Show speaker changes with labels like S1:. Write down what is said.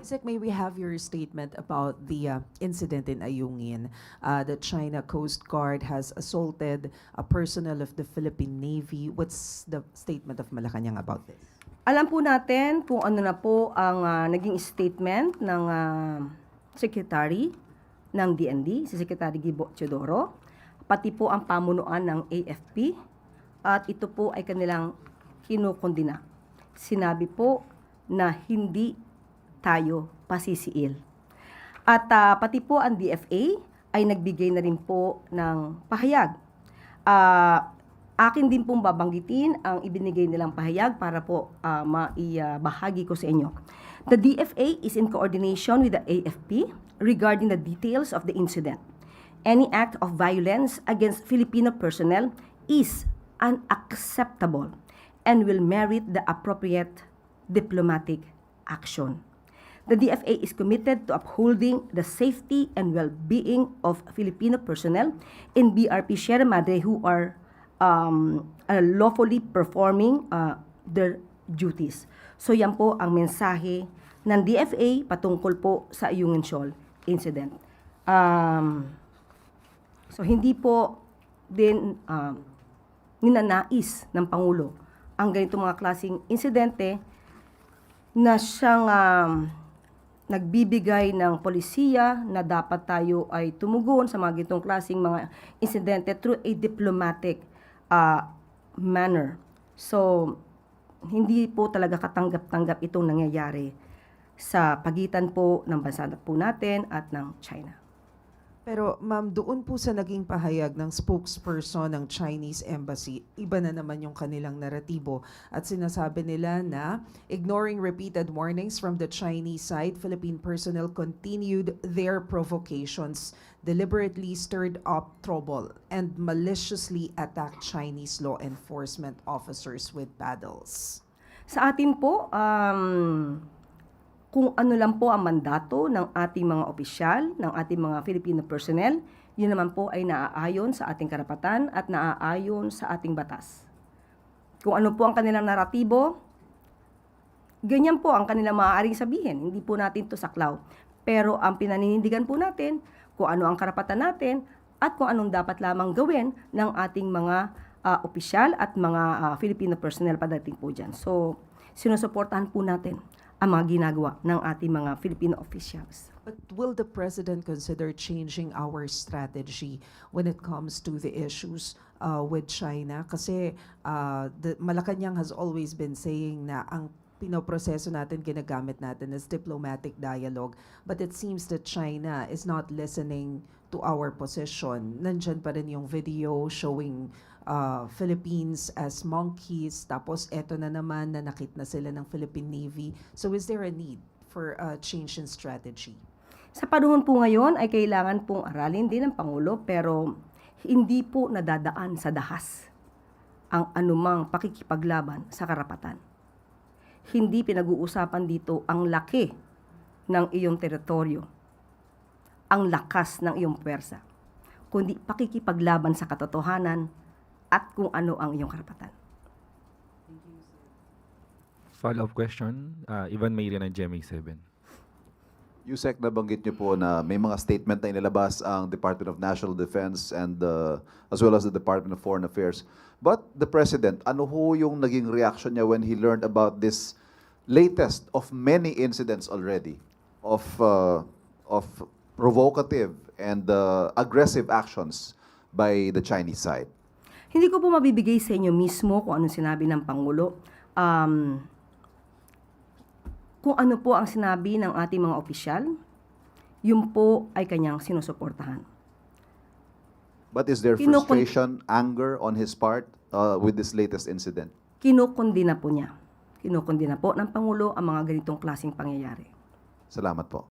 S1: Sec, may we have your statement about the incident in Ayungin that China Coast Guard has assaulted a personnel of the Philippine Navy. What's the statement of Malacanang about this?
S2: Alam po natin kung ano na po ang naging statement ng Secretary ng DND, si Secretary Gibo Teodoro, pati po ang pamunuan ng AFP, at ito po ay kanilang kinukondina. Sinabi po na hindi tayo pasisiil. At pati po ang DFA ay nagbigay na rin po ng pahayag. Akin din pong babanggitin ang ibinigay nilang pahayag para po maibahagi ko sa inyo. The DFA is in coordination with the AFP regarding the details of the incident. Any act of violence against Filipino personnel is unacceptable and will merit the appropriate diplomatic action. The DFA is committed to upholding the safety and well-being of Filipino personnel in BRP Sierra Madre who are lawfully performing their duties. So yan po ang mensahe ng DFA patungkol po sa Ayungin Shoal incident. So hindi po din ninanais ng Pangulo ang ganitong mga klaseng insidente na siyang nagbibigay ng polisiya na dapat tayo ay tumugon sa mga ganitong klaseng mga insidente through a diplomatic manner. So, hindi po talaga katanggap-tanggap itong nangyayari sa pagitan po ng bansa po natin at ng China.
S1: Pero ma'am, doon po sa naging pahayag ng spokesperson ng Chinese Embassy, iba na naman yung kanilang naratibo. At sinasabi nila na ignoring repeated warnings from the Chinese side, Philippine personnel continued their provocations, deliberately stirred up trouble, and maliciously attacked Chinese law enforcement officers with paddles.
S2: Sa atin po, kung ano lang po ang mandato ng ating mga opisyal, ng ating mga Filipino personnel, yun naman po ay naaayon sa ating karapatan at naaayon sa ating batas. Kung ano po ang kanilang naratibo, ganyan po ang kanilang maaaring sabihin. Hindi po natin to saklaw. Pero ang pinaninindigan po natin, kung ano ang karapatan natin at kung anong dapat lamang gawin ng ating mga opisyal at mga Filipino personnel padating po dyan. So, sinusuportahan po natin ang mga ginagawa ng ating mga Filipino officials.
S1: But will the President consider changing our strategy when it comes to the issues with China? Kasi the Malacanang has always been saying na ang pinoproseso natin, ginagamit natin is diplomatic dialogue. But it seems that China is not listening to our position. Nandyan pa rin yung video showing Philippines as monkeys, tapos eto na naman, nanakit na sila ng Philippine Navy. So is there a need for a change in strategy?
S2: Sa panahon po ngayon ay kailangan pong aralin din ng Pangulo, pero hindi po nadadaan sa dahas ang anumang pakikipaglaban sa karapatan. Hindi pinag-uusapan dito ang laki ng iyong teritoryo, ang lakas ng iyong puwersa, kundi pakikipaglaban sa katotohanan at kung ano ang iyong karapatan.
S3: Follow-up question, Ivan Mayria ng GMA7.
S4: Yusek, nabanggit niyo po na may mga statement na inilabas ang Department of National Defense and as well as the Department of Foreign Affairs. But the President, ano ho yung naging reaction niya when he learned about this latest of many incidents already of provocative and aggressive actions by the Chinese side?
S2: Hindi ko po mabibigay sa inyo mismo kung anong sinabi ng Pangulo. Kung ano po ang sinabi ng ating mga opisyal, yun po ay kanyang sinusuportahan.
S4: But is there frustration, anger on his part with this latest incident?
S2: Kinukundina po niya. Kinukundina po ng Pangulo ang mga ganitong klaseng pangyayari.
S4: Salamat po.